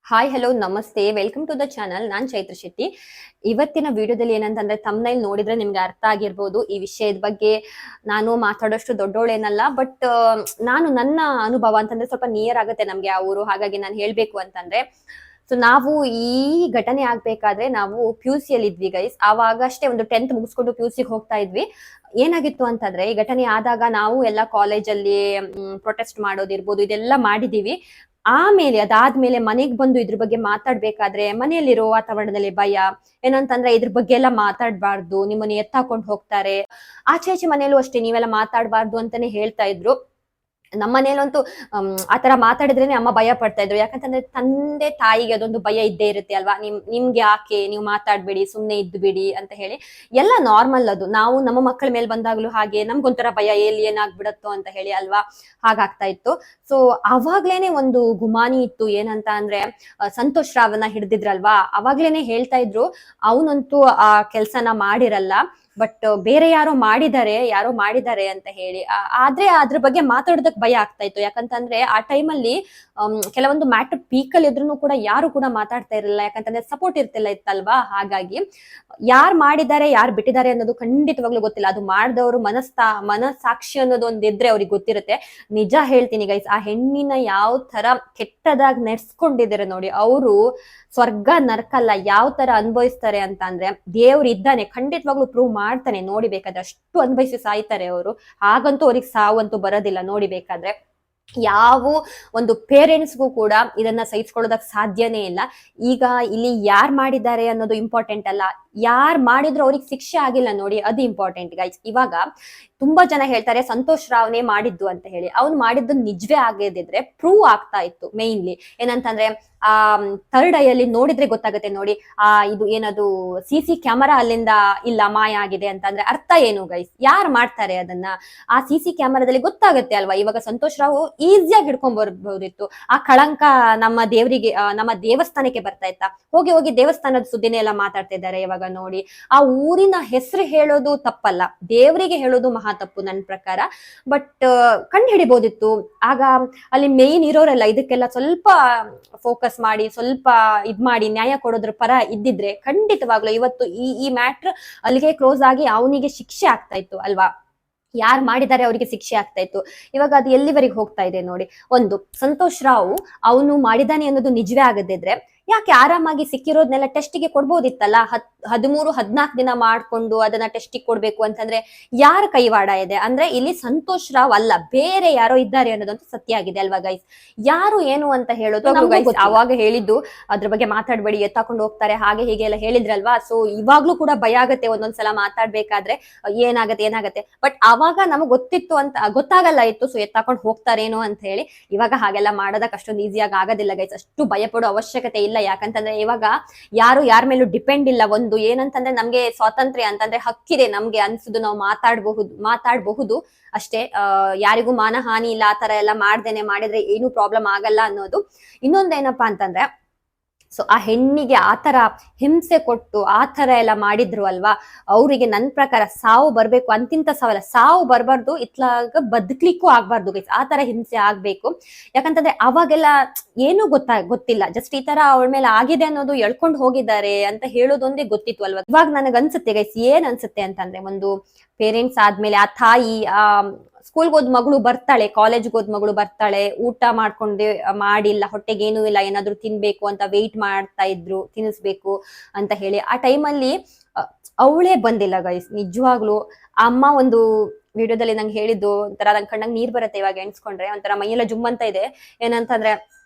Hi hello ನಮಸ್ತೆ welcome to the channel. ನಾನ್ ಚೈತ್ರ ಶೆಟ್ಟಿ. ಇವತ್ತಿನ ವಿಡಿಯೋದಲ್ಲಿ ಏನಂತಂದ್ರೆ ತಮ್ನೈಲ್ ನೋಡಿದ್ರೆ ನಿಮ್ಗೆ ಅರ್ಥ ಆಗಿರ್ಬೋದು ಈ ವಿಷಯದ ಬಗ್ಗೆ. ನಾನು ಮಾತಾಡೋಷ್ಟು ದೊಡ್ಡೋಳೇನಲ್ಲ, ಬಟ್ ನಾನು ನನ್ನ ಅನುಭವ ಅಂತಂದ್ರೆ ಸ್ವಲ್ಪ ನಿಯರ್ ಆಗುತ್ತೆ ನಮ್ಗೆ ಆ ಊರು, ಹಾಗಾಗಿ ನಾನು ಹೇಳ್ಬೇಕು ಅಂತಂದ್ರೆ, ಸೊ ನಾವು ಈ ಘಟನೆ ಆಗ್ಬೇಕಾದ್ರೆ ನಾವು PUC ಅಲ್ಲಿ ಇದ್ವಿ ಗೈಸ್. ಆವಾಗ ಅಷ್ಟೇ ಒಂದು 10th ಮುಗಿಸ್ಕೊಂಡು PUC ಹೋಗ್ತಾ ಇದ್ವಿ. ಏನಾಗಿತ್ತು ಅಂತಂದ್ರೆ, ಈ ಘಟನೆ ಆದಾಗ ನಾವು ಎಲ್ಲ ಕಾಲೇಜಲ್ಲಿ ಪ್ರೊಟೆಸ್ಟ್ ಮಾಡೋದಿರ್ಬೋದು ಇದೆಲ್ಲ ಮಾಡಿದೀವಿ. ಆಮೇಲೆ ಅದಾದ್ಮೇಲೆ ಮನೆಗ್ ಬಂದು ಇದ್ರ ಬಗ್ಗೆ ಮಾತಾಡ್ಬೇಕಾದ್ರೆ ಮನೆಯಲ್ಲಿರೋ ವಾತಾವರಣದಲ್ಲಿ ಭಯ ಏನಂತಂದ್ರೆ, ಇದ್ರ ಬಗ್ಗೆ ಎಲ್ಲ ಮಾತಾಡ್ಬಾರ್ದು, ನಿಮ್ಮನ್ನ ಎತ್ತಾಕೊಂಡು ಹೋಗ್ತಾರೆ, ಆಚೆ ಆಚೆ ಮನೇಲೂ ಅಷ್ಟೇ ನೀವೆಲ್ಲ ಮಾತಾಡ್ಬಾರ್ದು ಅಂತಾನೆ ಹೇಳ್ತಾ ಇದ್ರು. ನಮ್ಮ ಮನೇಲಂತೂ ಆತರ ಮಾತಾಡಿದ್ರೇನೆ ಅಮ್ಮ ಭಯ ಪಡ್ತಾ ಇದ್ರು. ಯಾಕಂತಂದ್ರೆ ತಂದೆ ತಾಯಿಗೆ ಅದೊಂದು ಭಯ ಇದ್ದೇ ಇರುತ್ತೆ ಅಲ್ವಾ, ನಿಮ್ಗೆ ಯಾಕೆ ನೀವು ಮಾತಾಡ್ಬೇಡಿ, ಸುಮ್ನೆ ಇದ್ದು ಬಿಡಿ ಅಂತ ಹೇಳಿ. ಎಲ್ಲ ನಾರ್ಮಲ್ ಅದು. ನಾವು ನಮ್ಮ ಮಕ್ಕಳ ಮೇಲೆ ಬಂದಾಗ್ಲೂ ಹಾಗೆ ನಮ್ಗೊಂಥರ ಭಯ, ಎಲ್ಲಿ ಏನಾಗ್ಬಿಡತ್ತೋ ಅಂತ ಹೇಳಿ ಅಲ್ವಾ, ಹಾಗಾಗ್ತಾ ಇತ್ತು. ಸೊ ಅವಾಗ್ಲೇನೆ ಒಂದು ಗುಮಾನಿ ಇತ್ತು. ಏನಂತ ಅಂದ್ರೆ, ಸಂತೋಷ್ ರಾವ್ನ ಹಿಡ್ದಿದ್ರಲ್ವಾ, ಅವಾಗ್ಲೇನೆ ಹೇಳ್ತಾ ಇದ್ರು ಅವನಂತೂ ಆ ಕೆಲ್ಸನ ಮಾಡಿರಲ್ಲ, ಬಟ್ ಬೇರೆ ಯಾರೋ ಮಾಡಿದ್ದಾರೆ ಅಂತ ಹೇಳಿ. ಆದ್ರೆ ಅದ್ರ ಬಗ್ಗೆ ಮಾತಾಡೋದಕ್ ಭಯ ಆಗ್ತಾ ಇತ್ತು. ಯಾಕಂತಂದ್ರೆ ಆ ಟೈಮಲ್ಲಿ ಕೆಲವೊಂದು ಮ್ಯಾಟರ್ ಪೀಕಲ್ ಇದ್ರೂ ಕೂಡ ಯಾರು ಕೂಡ ಮಾತಾಡ್ತಾ ಇರಲಿಲ್ಲ, ಯಾಕಂತಂದ್ರೆ ಸಪೋರ್ಟ್ ಇತ್ತಲ್ವಾ. ಹಾಗಾಗಿ ಯಾರು ಮಾಡಿದ್ದಾರೆ ಯಾರು ಬಿಟ್ಟಿದ್ದಾರೆ ಅನ್ನೋದು ಖಂಡಿತವಾಗ್ಲೂ ಗೊತ್ತಿಲ್ಲ. ಅದು ಮಾಡಿದವರು ಮನಸ್ಸಾಕ್ಷಿ ಅನ್ನೋದು ಒಂದಿದ್ರೆ ಅವ್ರಿಗೆ ಗೊತ್ತಿರುತ್ತೆ. ನಿಜ ಹೇಳ್ತೀನಿ ಗೈಸ್, ಆ ಹೆಣ್ಣಿನ ಯಾವ ತರ ಕೆಟ್ಟದಾಗಿ ನೆಡ್ಸ್ಕೊಂಡಿದ್ದಾರೆ ನೋಡಿ, ಅವರು ಸ್ವರ್ಗ ನರಕಲ್ಲ ಯಾವ ತರ ಅನುಭವಿಸ್ತಾರೆ ಅಂತ ಅಂದ್ರೆ, ದೇವ್ರು ಇದ್ದಾನೆ ಖಂಡಿತವಾಗ್ಲೂ ಪ್ರೂವ್ ಮಾಡ್ತಾನೆ. ನೋಡಿ ಬೇಕಾದ್ರೆ ಅಷ್ಟು ಅನುಭವಿಸಿ ಸಾಯ್ತಾರೆ ಅವರು. ಹಾಗಂತೂ ಅವ್ರಿಗೆ ಸಾವಂತೂ ಬರೋದಿಲ್ಲ. ನೋಡಿ ಬೇಕಾದ್ರೆ ಯಾವ ಒಂದು ಪೇರೆಂಟ್ಸ್ಗೂ ಕೂಡ ಇದನ್ನ ಸಹಿಸ್ಕೊಳ್ಳೋದಕ್ ಸಾಧ್ಯನೇ ಇಲ್ಲ. ಈಗ ಇಲ್ಲಿ ಯಾರ್ ಮಾಡಿದ್ದಾರೆ ಅನ್ನೋದು ಇಂಪಾರ್ಟೆಂಟ್ ಅಲ್ಲ, ಯಾರ್ ಮಾಡಿದ್ರು ಅವ್ರಿಗೆ ಶಿಕ್ಷೆ ಆಗಿಲ್ಲ ನೋಡಿ, ಅದು ಇಂಪಾರ್ಟೆಂಟ್ ಗೈಸ್. ಇವಾಗ ತುಂಬಾ ಜನ ಹೇಳ್ತಾರೆ ಸಂತೋಷ್ ರಾವ್ನೇ ಮಾಡಿದ್ದು ಅಂತ ಹೇಳಿ. ಅವ್ನು ಮಾಡಿದ್ದು ನಿಜವೇ ಆಗದಿದ್ರೆ ಪ್ರೂವ್ ಆಗ್ತಾ ಇತ್ತು. ಮೇನ್ಲಿ ಏನಂತಂದ್ರೆ, ಆ ಥರ್ಡ್ ಐ ಅಲ್ಲಿ ನೋಡಿದ್ರೆ ಗೊತ್ತಾಗುತ್ತೆ ನೋಡಿ, ಇದು ಏನದು CC ಕ್ಯಾಮರಾ ಅಲ್ಲಿಂದ ಇಲ್ಲ ಮಾಯ ಆಗಿದೆ ಅಂತಂದ್ರೆ ಅರ್ಥ ಏನು ಗೈಸ್? ಯಾರು ಮಾಡ್ತಾರೆ ಅದನ್ನ? ಆ CC ಕ್ಯಾಮರಾದಲ್ಲಿ ಗೊತ್ತಾಗುತ್ತೆ ಅಲ್ವಾ. ಇವಾಗ ಸಂತೋಷ್ ರಾವ್ ಈಸಿಯಾಗಿ ಹಿಡ್ಕೊಂಡ್ ಬರ್ಬಹುದಿತ್ತು. ಆ ಕಳಂಕ ನಮ್ಮ ದೇವರಿಗೆ, ನಮ್ಮ ದೇವಸ್ಥಾನಕ್ಕೆ ಬರ್ತಾ ಇತ್ತ. ಹೋಗಿ ಹೋಗಿ ದೇವಸ್ಥಾನದ ಸುದ್ದಿನೇ ಎಲ್ಲ ಮಾತಾಡ್ತಾ ಇದ್ದಾರೆ ಇವಾಗ ನೋಡಿ. ಆ ಊರಿನ ಹೆಸರು ಹೇಳೋದು ತಪ್ಪಲ್ಲ, ದೇವರಿಗೆ ಹೇಳೋದು ಮಹಾ ತಪ್ಪು ನನ್ನ ಪ್ರಕಾರ. ಬಟ್ ಕಂಡು ಹಿಡಿಬಹುದಿತ್ತು. ಆಗ ಅಲ್ಲಿ ಮೇನ್ ಇರೋರೆಲ್ಲ ಇದಕ್ಕೆಲ್ಲ ಸ್ವಲ್ಪ ಫೋಕಸ್ ಮಾಡಿ, ಸ್ವಲ್ಪ ಇದ್ ಮಾಡಿ ನ್ಯಾಯ ಕೊಡೋದ್ರ ಪರ ಇದ್ದಿದ್ರೆ ಖಂಡಿತವಾಗ್ಲು ಇವತ್ತು ಈ ಮ್ಯಾಟ್ರ್ ಅಲ್ಲಿಗೆ ಕ್ಲೋಸ್ ಆಗಿ ಅವನಿಗೆ ಶಿಕ್ಷೆ ಆಗ್ತಾ ಇತ್ತು ಅಲ್ವಾ. ಯಾರು ಮಾಡಿದ್ದಾರೆ ಅವರಿಗೆ ಶಿಕ್ಷೆ ಆಗ್ತಾ ಇತ್ತು. ಇವಾಗ ಅದು ಎಲ್ಲಿವರೆಗೆ ಹೋಗ್ತಾ ಇದೆ ನೋಡಿ. ಒಂದು ಸಂತೋಷ್ ರಾವ್ ಅವನು ಮಾಡಿದಾನೆ ಅನ್ನೋದು ನಿಜವೇ ಆಗದಿದ್ರೆ ಯಾಕೆ ಆರಾಮಾಗಿ ಸಿಕ್ಕಿರೋದ್ನೆಲ್ಲ ಟೆಸ್ಟಿಗೆ ಕೊಡ್ಬೋದಿತ್ತಲ್ಲ. 13-14 ದಿನ ಮಾಡ್ಕೊಂಡು ಅದನ್ನ ಟೆಸ್ಟಿಗೆ ಕೊಡ್ಬೇಕು ಅಂತಂದ್ರೆ ಯಾರ ಕೈವಾಡ ಇದೆ ಅಂದ್ರೆ, ಇಲ್ಲಿ ಸಂತೋಷ್ ರಾವ್ ಅಲ್ಲ ಬೇರೆ ಯಾರೋ ಇದ್ದಾರೆ ಅನ್ನೋದಂತೂ ಸತ್ಯ ಆಗಿದೆ ಅಲ್ವಾ ಗೈಸ್. ಯಾರು ಏನು ಅಂತ ಹೇಳೋದು ಅವಾಗ ಹೇಳಿದ್ದು, ಅದ್ರ ಬಗ್ಗೆ ಮಾತಾಡ್ಬೇಡಿ ಎತ್ತಾಕೊಂಡು ಹೋಗ್ತಾರೆ ಹಾಗೆ ಹೀಗೆ ಎಲ್ಲ ಹೇಳಿದ್ರಲ್ವಾ. ಸೊ ಇವಾಗ್ಲೂ ಕೂಡ ಭಯ ಆಗತ್ತೆ ಒಂದೊಂದ್ಸಲ ಮಾತಾಡ್ಬೇಕಾದ್ರೆ, ಏನಾಗತ್ತೆ. ಬಟ್ ಅವಾಗ ನಮಗ್ ಗೊತ್ತಿತ್ತು ಅಂತ ಗೊತ್ತಾಗಲ್ಲ ಇತ್ತು, ಸೊ ಎತ್ತಾಕೊಂಡು ಹೋಗ್ತಾರೇನೋ ಅಂತ ಹೇಳಿ. ಇವಾಗ ಹಾಗೆಲ್ಲ ಮಾಡೋದಕ್ಕೆ ಅಷ್ಟೊಂದು ಈಸಿಯಾಗಿ ಆಗೋದಿಲ್ಲ ಗೈಸ್, ಅಷ್ಟು ಭಯ ಪಡೋ ಅವಶ್ಯಕತೆ ಇಲ್ಲ. ಯಾಕಂತಂದ್ರೆ ಇವಾಗ ಯಾರು ಯಾರ ಮೇಲೂ ಡಿಪೆಂಡ್ ಇಲ್ಲ. ಒಂದು ಏನಂತಂದ್ರೆ, ನಮ್ಗೆ ಸ್ವಾತಂತ್ರ್ಯ ಅಂತಂದ್ರೆ ಹಕ್ಕಿದೆ ನಮ್ಗೆ ಅನ್ಸುದು, ನಾವು ಮಾತಾಡಬಹುದು ಅಷ್ಟೇ. ಯಾರಿಗೂ ಮಾನಹಾನಿ ಇಲ್ಲ, ಆ ತರ ಎಲ್ಲ ಮಾಡಿದ್ರೆ ಏನು ಪ್ರಾಬ್ಲಮ್ ಆಗಲ್ಲ ಅನ್ನೋದು. ಇನ್ನೊಂದೇನಪ್ಪಾ ಅಂತಂದ್ರೆ, ಸೊ ಆ ಹೆಣ್ಣಿಗೆ ಆತರ ಹಿಂಸೆ ಕೊಟ್ಟು ಆತರ ಎಲ್ಲ ಮಾಡಿದ್ರು ಅಲ್ವಾ, ಅವರಿಗೆ ನನ್ನ ಪ್ರಕಾರ ಸಾವು ಬರ್ಬೇಕು. ಅಂತಿಂತ ಸಾವಲ್ಲ, ಸಾವು ಬರ್ಬಾರ್ದು, ಇತ್ಲಾಗ ಬದುಕ್ಲಿಕ್ಕೂ ಆಗ್ಬಾರ್ದು ಗೈಸ್. ಆ ತರ ಹಿಂಸೆ ಆಗ್ಬೇಕು. ಯಾಕಂತಂದ್ರೆ ಅವಾಗೆಲ್ಲ ಏನು ಗೊತ್ತಿಲ್ಲ, ಜಸ್ಟ್ ಈ ತರ ಅವಳ ಮೇಲೆ ಆಗಿದೆ ಅನ್ನೋದು ಎಳ್ಕೊಂಡು ಹೋಗಿದ್ದಾರೆ ಅಂತ ಹೇಳೋದೊಂದೇ ಗೊತ್ತಿತ್ತು ಅಲ್ವಾ. ಇವಾಗ ನನಗ್ ಅನ್ಸುತ್ತೆ ಗೈಸ್, ಏನ್ ಅನ್ಸುತ್ತೆ ಅಂತಂದ್ರೆ, ಒಂದು ಪೇರೆಂಟ್ಸ್ ಆದ್ಮೇಲೆ ಆ ತಾಯಿ ಸ್ಕೂಲ್ಗೆ ಹೋದ್ ಮಗಳು ಬರ್ತಾಳೆ, ಕಾಲೇಜ್ಗೆ ಹೋದ್ ಮಗಳು ಬರ್ತಾಳೆ, ಊಟ ಮಾಡಿಲ್ಲ, ಹೊಟ್ಟೆಗೆ ಏನೂ ಇಲ್ಲ, ಏನಾದ್ರು ತಿನ್ಬೇಕು ಅಂತ ವೆಯ್ಟ್ ಮಾಡ್ತಾ ಇದ್ರು, ತಿನ್ನಿಸ್ಬೇಕು ಅಂತ ಹೇಳಿ. ಆ ಟೈಮಲ್ಲಿ ಅವಳೇ ಬಂದಿಲ್ಲ ಗೈಸ್. ನಿಜವಾಗ್ಲು ಅಮ್ಮ ಒಂದು ವಿಡಿಯೋದಲ್ಲಿ ನಂಗೆ ಹೇಳಿದ್ದು ಒಂಥರ ನಂಗೆ ಕಣ್ಣಂಗ್ ನೀರ್ ಬರುತ್ತೆ ಇವಾಗ ಎಣ್ಸ್ಕೊಂಡ್ರೆ, ಒಂಥರ ಮೈಯೆಲ್ಲ ಜುಮ್ ಅಂತ ಇದೆ. ಏನಂತಂದ್ರೆ,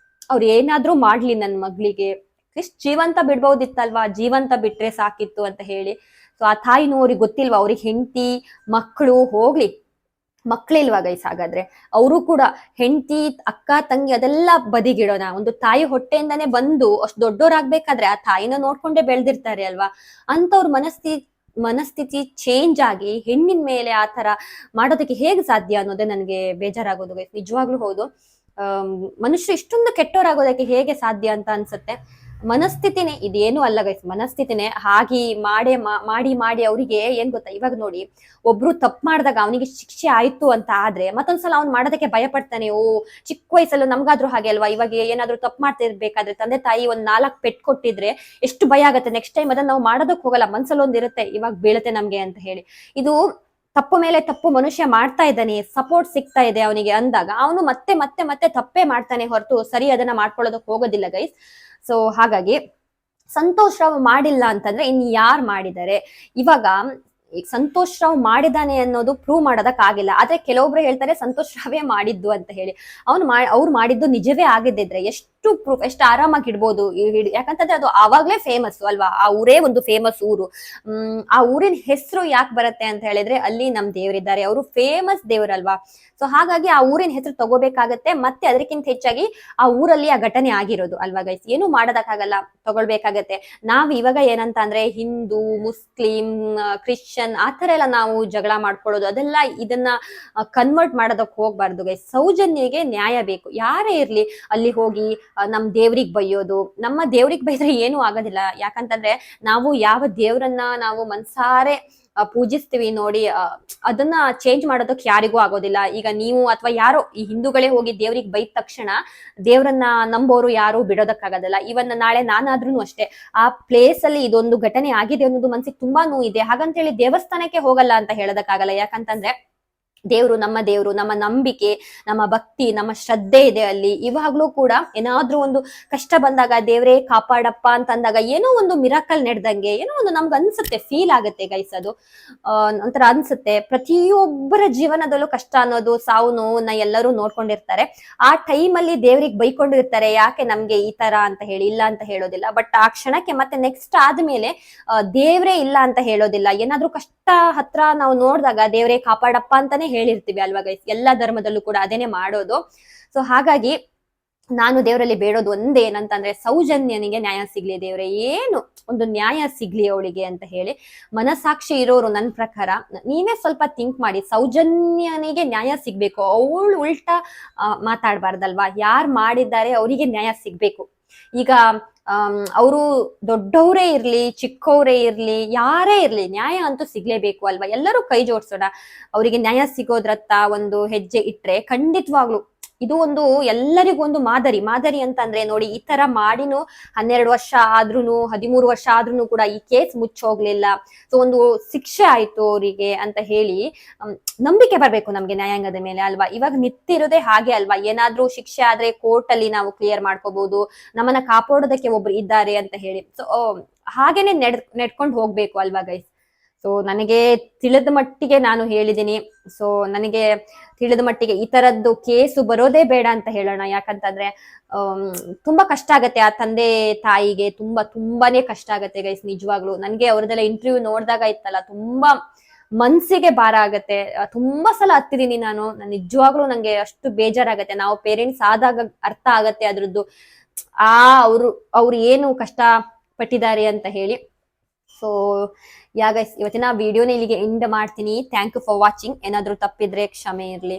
ಅವ್ರು ಏನಾದ್ರೂ ಮಾಡ್ಲಿ ನನ್ ಮಗಳಿಗೆ, ಜೀವಂತ ಬಿಡ್ಬಹುದಿತ್ತಲ್ವಾ, ಜೀವಂತ ಬಿಟ್ರೆ ಸಾಕಿತ್ತು ಅಂತ ಹೇಳಿ. ಸೊ ಆ ತಾಯಿನೂ ಅವ್ರಿಗೆ ಗೊತ್ತಿಲ್ವಾ, ಅವ್ರಿಗೆ ಹೆಂಡತಿ ಮಕ್ಕಳು ಹೋಗ್ಲಿ, ಮಕ್ಳಿಲ್ವಾ ಗೈಸ್? ಹಾಗಾದ್ರೆ ಅವರು ಕೂಡ ಹೆಂಡತಿ ಅಕ್ಕ ತಂಗಿ ಅದೆಲ್ಲ ಬದಿಗಿಡೋಣ, ಒಂದು ತಾಯಿ ಹೊಟ್ಟೆಯಿಂದಾನೇ ಬಂದು ಅಷ್ಟು ದೊಡ್ಡೋರಾಗ್ಬೇಕಾದ್ರೆ ಆ ತಾಯಿನ ನೋಡ್ಕೊಂಡೇ ಬೆಳ್ದಿರ್ತಾರೆ ಅಲ್ವಾ. ಅಂತವ್ರ ಮನಸ್ಥಿತಿ ಚೇಂಜ್ ಆಗಿ ಹೆಣ್ಣಿನ ಮೇಲೆ ಆ ತರ ಮಾಡೋದಕ್ಕೆ ಹೇಗೆ ಸಾಧ್ಯ ಅನ್ನೋದೇ ನನಗೆ ಬೇಜಾರಾಗೋದು ಗೈಸ್. ನಿಜವಾಗ್ಲೂ ಹೌದು, ಮನುಷ್ಯರು ಇಷ್ಟೊಂದು ಕೆಟ್ಟೋರಾಗೋದಕ್ಕೆ ಹೇಗೆ ಸಾಧ್ಯ ಅಂತ ಅನ್ಸುತ್ತೆ. ಮನಸ್ಥಿತಿನೇ, ಇದೇನು ಅಲ್ಲ ಗೈಸ್, ಮನಸ್ಥಿತಿನೇ ಹಾಗೆ ಮಾಡಿ ಮಾಡಿ ಮಾಡಿ ಅವರಿಗೆ ಏನ್ ಗೊತ್ತಾ, ಇವಾಗ ನೋಡಿ ಒಬ್ರು ತಪ್ಪು ಮಾಡಿದಾಗ ಅವನಿಗೆ ಶಿಕ್ಷೆ ಆಯ್ತು ಅಂತ ಆದ್ರೆ ಮತ್ತೊಂದ್ಸಲ ಅವ್ನು ಮಾಡೋದಕ್ಕೆ ಭಯ ಪಡ್ತಾನೆ. ಓ, ಚಿಕ್ಕ ವಯಸ್ಸಲ್ಲೂ ನಮ್ಗಾದ್ರೂ ಹಾಗೆ ಅಲ್ವಾ, ಇವಾಗ ಏನಾದ್ರೂ ತಪ್ಪು ಮಾಡ್ತಿರ್ಬೇಕಾದ್ರೆ ತಂದೆ ತಾಯಿ ಒಂದ್ 4 ಪೆಟ್ ಕೊಟ್ಟಿದ್ರೆ ಎಷ್ಟು ಭಯ ಆಗುತ್ತೆ, ನೆಕ್ಸ್ಟ್ ಟೈಮ್ ಅದನ್ನ ನಾವು ಮಾಡೋದಕ್ಕೆ ಹೋಗಲ್ಲ, ಮನ್ಸಲ್ಲಿ ಒಂದಿರುತ್ತೆ ಇವಾಗ ಬೀಳುತ್ತೆ ನಮ್ಗೆ ಅಂತ ಹೇಳಿ. ಇದು ತಪ್ಪು ಮೇಲೆ ತಪ್ಪು ಮನುಷ್ಯ ಮಾಡ್ತಾ ಇದ್ದಾನೆ, ಸಪೋರ್ಟ್ ಸಿಗ್ತಾ ಇದೆ ಅವನಿಗೆ ಅಂದಾಗ ಅವನು ಮತ್ತೆ ಮತ್ತೆ ಮತ್ತೆ ತಪ್ಪೇ ಮಾಡ್ತಾನೆ ಹೊರತು ಸರಿ ಅದನ್ನ ಮಾಡ್ಕೊಳ್ಳೋದಕ್ಕೆ ಹೋಗೋದಿಲ್ಲ ಗೈಸ್. ಸೊ ಹಾಗಾಗಿ ಸಂತೋಷ್ ರಾವ್ ಮಾಡಿಲ್ಲ ಅಂತಂದ್ರೆ ಇನ್ ಯಾರು ಮಾಡಿದ್ದಾರೆ? ಇವಾಗ ಈಗ ಸಂತೋಷ್ ರಾವ್ ಮಾಡಿದಾನೆ ಅನ್ನೋದು ಪ್ರೂವ್ ಮಾಡೋದಕ್ಕಾಗಿಲ್ಲ, ಆದ್ರೆ ಕೆಲವೊಬ್ರು ಹೇಳ್ತಾರೆ ಸಂತೋಷ್ ರಾವೇ ಮಾಡಿದ್ದು ಅಂತ ಹೇಳಿ. ಅವ್ರು ಮಾಡಿದ್ದು ನಿಜವೇ ಆಗಿದ್ದಿದ್ರೆ ಎಷ್ಟು ಪ್ರೂಫ್, ಎಷ್ಟು ಆರಾಮಾಗಿ ಇಡ್ಬೋದು. ಯಾಕಂತಂದ್ರೆ ಅದು ಆವಾಗ್ಲೇ ಫೇಮಸ್ ಅಲ್ವಾ, ಆ ಊರೇ ಒಂದು ಫೇಮಸ್ ಊರು. ಆ ಊರಿನ ಹೆಸರು ಯಾಕೆ ಬರುತ್ತೆ ಅಂತ ಹೇಳಿದ್ರೆ ಅಲ್ಲಿ ನಮ್ ದೇವರಿದ್ದಾರೆ, ಅವರು ಫೇಮಸ್ ದೇವರಲ್ವಾ. ಸೊ ಹಾಗಾಗಿ ಆ ಊರಿನ ಹೆಸರು ತಗೋಬೇಕಾಗತ್ತೆ, ಮತ್ತೆ ಅದಕ್ಕಿಂತ ಹೆಚ್ಚಾಗಿ ಆ ಊರಲ್ಲಿ ಆ ಘಟನೆ ಆಗಿರೋದು ಅಲ್ವಾ ಗೈಸ್, ಏನು ಮಾಡೋದಕ್ಕಾಗಲ್ಲ, ತಗೊಳ್ಬೇಕಾಗತ್ತೆ. ನಾವ್ ಇವಾಗ ಏನಂತ ಅಂದ್ರೆ ಹಿಂದೂ, ಮುಸ್ಲಿಂ, ಕ್ರಿಶ್ಚಿಯನ್ ಆತರ ಎಲ್ಲ ನಾವು ಜಗಳ ಮಾಡ್ಕೊಳ್ಳೋದು, ಅದೆಲ್ಲ ಇದನ್ನ ಕನ್ವರ್ಟ್ ಮಾಡೋದಕ್ಕೆ ಹೋಗ್ಬಾರ್ದು ಗೈಸ್. ಸೌಜನ್ಯಗೆ ನ್ಯಾಯ ಬೇಕು, ಯಾರೇ ಇರ್ಲಿ ಅಲ್ಲಿ ಹೋಗಿ ನಮ್ ದೇವ್ರಿಗೆ ಬೈಯೋದು, ನಮ್ಮ ದೇವ್ರಿಗೆ ಬೈದ್ರೆ ಏನು ಆಗೋದಿಲ್ಲ. ಯಾಕಂತಂದ್ರೆ ನಾವು ಯಾವ ದೇವ್ರನ್ನ ನಾವು ಮನ್ಸಾರೆ ಪೂಜಿಸ್ತೀವಿ ನೋಡಿ, ಅದನ್ನ ಚೇಂಜ್ ಮಾಡೋದಕ್ಕೆ ಯಾರಿಗೂ ಆಗೋದಿಲ್ಲ. ಈಗ ನೀವು ಅಥವಾ ಯಾರೋ ಈ ಹಿಂದೂಗಳೇ ಹೋಗಿ ದೇವ್ರಿಗೆ ಬೈದ ತಕ್ಷಣ ದೇವ್ರನ್ನ ನಂಬೋರು ಯಾರು ಬಿಡೋದಕ್ಕಾಗೋದಿಲ್ಲ. ಇವನ್ ನಾಳೆ ನಾನಾದ್ರೂ ಅಷ್ಟೇ ಆ ಪ್ಲೇಸ್ ಅಲ್ಲಿ ಇದೊಂದು ಘಟನೆ ಆಗಿದೆ ಅನ್ನೋದು ಮನ್ಸಿಗೆ ತುಂಬಾ ನೋವಿದೆ, ಹಾಗಂತೇಳಿ ದೇವಸ್ಥಾನಕ್ಕೆ ಹೋಗಲ್ಲ ಅಂತ ಹೇಳೋದಕ್ಕಾಗಲ್ಲ. ಯಾಕಂತಂದ್ರೆ ದೇವ್ರು, ನಮ್ಮ ನಂಬಿಕೆ, ನಮ್ಮ ಭಕ್ತಿ, ನಮ್ಮ ಶ್ರದ್ಧೆ ಇದೆ ಅಲ್ಲಿ. ಇವಾಗ್ಲೂ ಕೂಡ ಏನಾದ್ರೂ ಒಂದು ಕಷ್ಟ ಬಂದಾಗ ದೇವ್ರೇ ಕಾಪಾಡಪ್ಪ ಅಂತ ಅಂದಾಗ ಏನೋ ಒಂದು ಮಿರಾಕಲ್ ನಡೆದಂಗೆ ಏನೋ ಒಂದು ನಮ್ಗೆ ಅನ್ಸುತ್ತೆ, ಫೀಲ್ ಆಗುತ್ತೆ ಗೈಸ್. ಅದು ಒಂಥರ ಅನ್ಸುತ್ತೆ. ಪ್ರತಿಯೊಬ್ಬರ ಜೀವನದಲ್ಲೂ ಕಷ್ಟ ಅನ್ನೋದು, ಸಾವು ನೋವನ್ನ ಎಲ್ಲರೂ ನೋಡ್ಕೊಂಡಿರ್ತಾರೆ. ಆ ಟೈಮಲ್ಲಿ ದೇವ್ರಿಗೆ ಬೈಕೊಂಡಿರ್ತಾರೆ, ಯಾಕೆ ನಮ್ಗೆ ಈ ತರ ಅಂತ ಹೇಳಿ, ಇಲ್ಲ ಅಂತ ಹೇಳೋದಿಲ್ಲ. ಬಟ್ ಆ ಕ್ಷಣಕ್ಕೆ ಮತ್ತೆ ನೆಕ್ಸ್ಟ್ ಆದ್ಮೇಲೆ ದೇವ್ರೇ ಇಲ್ಲ ಅಂತ ಹೇಳೋದಿಲ್ಲ. ಏನಾದ್ರೂ ಕಷ್ಟ ಹತ್ರ ನಾವು ನೋಡಿದಾಗ ದೇವ್ರೇ ಕಾಪಾಡಪ್ಪ ಅಂತಾನೆ ಹೇಳಿರ್ತೀವಿ ಅಲ್ವಾ ಗೈಸ್, ಎಲ್ಲಾ ಧರ್ಮದಲ್ಲೂ ಕೂಡ ಅದೇನೆ ಮಾಡೋದು. ಸೊ ಹಾಗಾಗಿ ನಾನು ದೇವರಲ್ಲಿ ಬೇಡೋದು ಒಂದೇ ಏನಂತಂದ್ರೆ ಸೌಜನ್ಯನಿಗೆ ನ್ಯಾಯ ಸಿಗ್ಲಿ, ದೇವ್ರೆ ಏನು ಒಂದು ನ್ಯಾಯ ಸಿಗ್ಲಿ ಅವಳಿಗೆ ಅಂತ ಹೇಳಿ. ಮನಸಾಕ್ಷಿ ಇರೋರು ನನ್ನ ಪ್ರಕಾರ ನೀವೇ ಸ್ವಲ್ಪ ಥಿಂಕ್ ಮಾಡಿ, ಸೌಜನ್ಯನಿಗೆ ನ್ಯಾಯ ಸಿಗ್ಬೇಕು, ಅವಳು ಉಲ್ಟಾ ಮಾತಾಡ್ಬಾರ್ದಲ್ವಾ. ಯಾರು ಮಾಡಿದ್ದಾರೆ ಅವರಿಗೆ ನ್ಯಾಯ ಸಿಗ್ಬೇಕು. ಈಗ ಅವರು ದೊಡ್ಡವರೇ ಇರ್ಲಿ, ಚಿಕ್ಕವರೇ ಇರ್ಲಿ, ಯಾರೇ ಇರ್ಲಿ, ನ್ಯಾಯ ಅಂತೂ ಸಿಗ್ಲೇಬೇಕು ಅಲ್ವಾ. ಎಲ್ಲರೂ ಕೈ ಜೋಡ್ಸೋಣ, ಅವರಿಗೆ ನ್ಯಾಯ ಸಿಗೋದ್ರತ್ತ ಒಂದು ಹೆಜ್ಜೆ ಇಟ್ರೆ ಖಂಡಿತವಾಗ್ಲು ಇದು ಒಂದು ಎಲ್ಲರಿಗೂ ಒಂದು ಮಾದರಿ ಅಂತಂದ್ರೆ ನೋಡಿ, ಈ ತರ ಮಾಡಿನೂ 12 ವರ್ಷ ಆದ್ರೂನು 13 ವರ್ಷ ಆದ್ರೂನು ಕೂಡ ಈ ಕೇಸ್ ಮುಚ್ಚೋಗ್ಲಿಲ್ಲ. ಸೊ ಒಂದು ಶಿಕ್ಷೆ ಆಯ್ತು ಅವರಿಗೆ ಅಂತ ಹೇಳಿ ನಂಬಿಕೆ ಬರ್ಬೇಕು ನಮ್ಗೆ ನ್ಯಾಯಾಂಗದ ಮೇಲೆ ಅಲ್ವಾ. ಇವಾಗ ನಿಂತಿರೋದೇ ಹಾಗೆ ಅಲ್ವಾ, ಏನಾದ್ರೂ ಶಿಕ್ಷೆ ಆದ್ರೆ ಕೋರ್ಟ್ ಅಲ್ಲಿ ನಾವು ಕ್ಲಿಯರ್ ಮಾಡ್ಕೋಬಹುದು, ನಮ್ಮನ್ನ ಕಾಪಾಡೋದಕ್ಕೆ ಒಬ್ರು ಇದ್ದಾರೆ ಅಂತ ಹೇಳಿ. ಸೊ ಹಾಗೇನೆ ನೆಡ್ಕೊಂಡು ಹೋಗ್ಬೇಕು ಅಲ್ವಾ ಗೈಸ್. ಸೊ ನನಗೆ ತಿಳಿದ ಮಟ್ಟಿಗೆ ನಾನು ಹೇಳಿದೀನಿ. ಸೊ ನನಗೆ ತಿಳಿದ ಮಟ್ಟಿಗೆ ಈ ತರದ್ದು ಕೇಸು ಬರೋದೇ ಬೇಡ ಅಂತ ಹೇಳೋಣ. ಯಾಕಂತಂದ್ರೆ ತುಂಬಾ ಕಷ್ಟ ಆಗತ್ತೆ ಆ ತಂದೆ ತಾಯಿಗೆ, ತುಂಬಾನೇ ಕಷ್ಟ ಆಗತ್ತೆ ಗೈಸ್ ನಿಜವಾಗ್ಲು. ನನ್ಗೆ ಅವ್ರದೆಲ್ಲ ಇಂಟರ್ವ್ಯೂ ನೋಡಿದಾಗ ಇತ್ತಲ್ಲ, ತುಂಬಾ ಮನ್ಸಿಗೆ ಭಾರ ಆಗತ್ತೆ. ತುಂಬಾ ಸಲ ಹತ್ತಿದೀನಿ ನಾನು, ನಿಜವಾಗ್ಲೂ ನಂಗೆ ಅಷ್ಟು ಬೇಜಾರಾಗತ್ತೆ. ನಾವು ಪೇರೆಂಟ್ಸ್ ಆದಾಗ ಅರ್ಥ ಆಗತ್ತೆ ಅದ್ರದ್ದು ಅವ್ರು ಏನು ಕಷ್ಟ ಪಟ್ಟಿದ್ದಾರೆ ಅಂತ ಹೇಳಿ. ಸೊ ಗೈಸ್, ಇವತ್ತಿನ ವಿಡಿಯೋನ ಇಲ್ಲಿಗೆ ಎಂಡ್ ಮಾಡ್ತೀನಿ. Thank you for watching. ಏನಾದ್ರೂ ತಪ್ಪಿದ್ರೆ ಕ್ಷಮೆ ಇರ್ಲಿ.